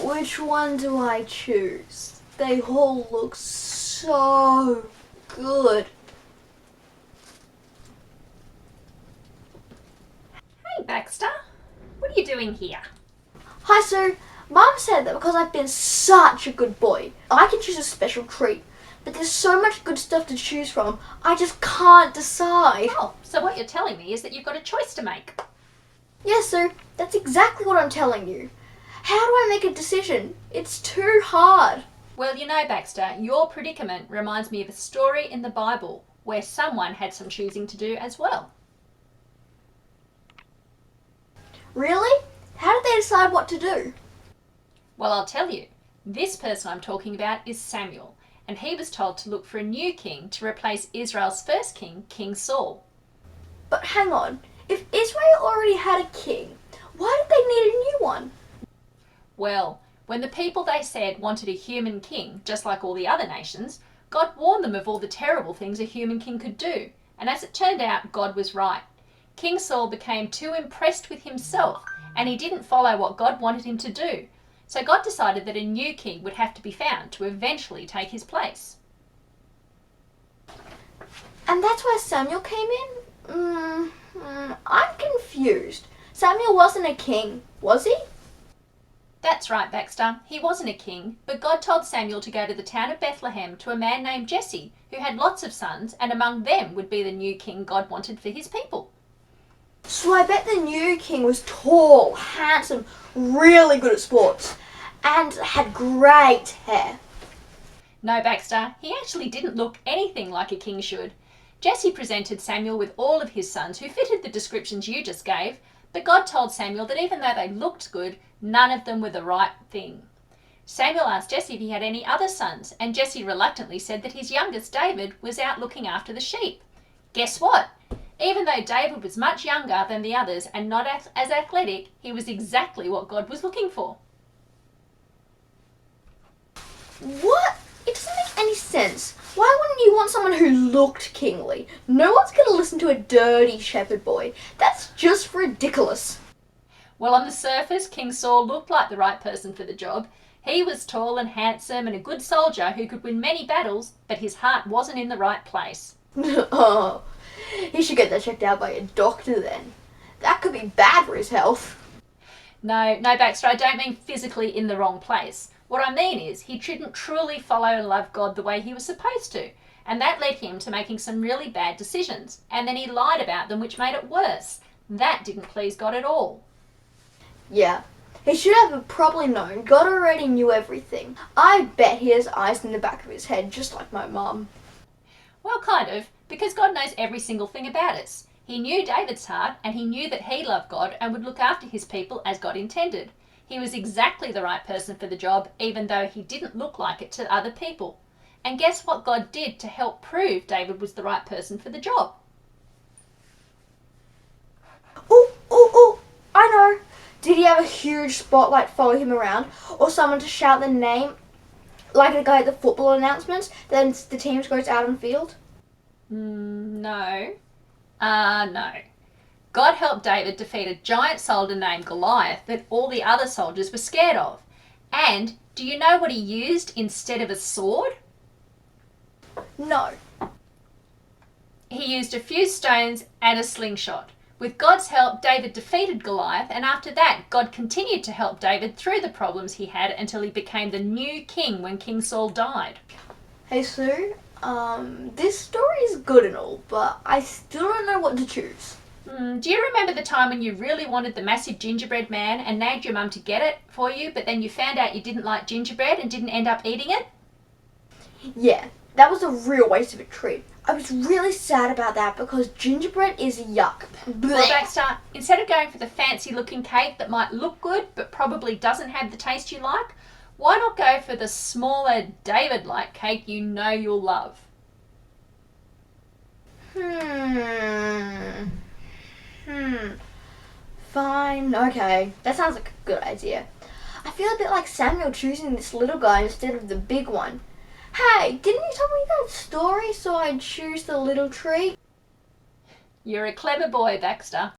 Which one do I choose? They all look so good. Hey Baxter, what are you doing here? Hi Sue, Mum said that because I've been such a good boy, I can choose a special treat. But there's so much good stuff to choose from, I just can't decide. Oh, so what you're telling me is that you've got a choice to make. Yes Sue, that's exactly what I'm telling you. How do I make a decision? It's too hard. Well, you know, Baxter, your predicament reminds me of a story in the Bible where someone had some choosing to do as well. Really? How did they decide what to do? Well, I'll tell you. This person I'm talking about is Samuel, and he was told to look for a new king to replace Israel's first king, King Saul. But hang on, if Israel already had a king, why did they need a new one? Well, when the people they said wanted a human king, just like all the other nations, God warned them of all the terrible things a human king could do. And as it turned out, God was right. King Saul became too impressed with himself, and he didn't follow what God wanted him to do. So God decided that a new king would have to be found to eventually take his place. And that's where Samuel came in? I'm confused. Samuel wasn't a king, was he? That's right, Baxter. He wasn't a king, but God told Samuel to go to the town of Bethlehem to a man named Jesse, who had lots of sons, and among them would be the new king God wanted for his people. So I bet the new king was tall, handsome, really good at sports, and had great hair. No, Baxter, he actually didn't look anything like a king should. Jesse presented Samuel with all of his sons who fitted the descriptions you just gave, but God told Samuel that even though they looked good, none of them were the right thing. Samuel asked Jesse if he had any other sons, and Jesse reluctantly said that his youngest, David, was out looking after the sheep. Guess what? Even though David was much younger than the others and not as athletic, he was exactly what God was looking for. What? It doesn't make any sense. Why wouldn't you want someone who looked kingly? No one's going to listen to a dirty shepherd boy. That's just ridiculous. Well, on the surface, King Saul looked like the right person for the job. He was tall and handsome and a good soldier who could win many battles, but his heart wasn't in the right place. Oh, he should get that checked out by a doctor then. That could be bad for his health. No, Baxter, I don't mean physically in the wrong place. What I mean is he didn't truly follow and love God the way he was supposed to, and that led him to making some really bad decisions, and then he lied about them, which made it worse. That didn't please God at all. Yeah, he should have probably known. God already knew everything. I bet he has eyes in the back of his head, just like my mum. Well, kind of, because God knows every single thing about us. He knew David's heart, and he knew that he loved God and would look after his people as God intended. He was exactly the right person for the job, even though he didn't look like it to other people. And guess what God did to help prove David was the right person for the job? Oh, I know. Did he have a huge spotlight follow him around? Or someone to shout the name, like a guy at the football announcements, then the team goes out on field? No. No. God helped David defeat a giant soldier named Goliath that all the other soldiers were scared of. And do you know what he used instead of a sword? No. He used a few stones and a slingshot. With God's help, David defeated Goliath, and after that, God continued to help David through the problems he had until he became the new king when King Saul died. Hey Sue, this story is good and all, but I still don't know what to choose. Do you remember the time when you really wanted the massive gingerbread man and nagged your mum to get it for you, but then you found out you didn't like gingerbread and didn't end up eating it? Yeah, that was a real waste of a treat. I was really sad about that because gingerbread is yuck. Well, Baxter, instead of going for the fancy looking cake that might look good but probably doesn't have the taste you like, why not go for the smaller David-like cake you know you'll love? Fine, okay. That sounds like a good idea. I feel a bit like Samuel choosing this little guy instead of the big one. Hey, didn't you tell me that story so I'd choose the little tree? You're a clever boy, Baxter.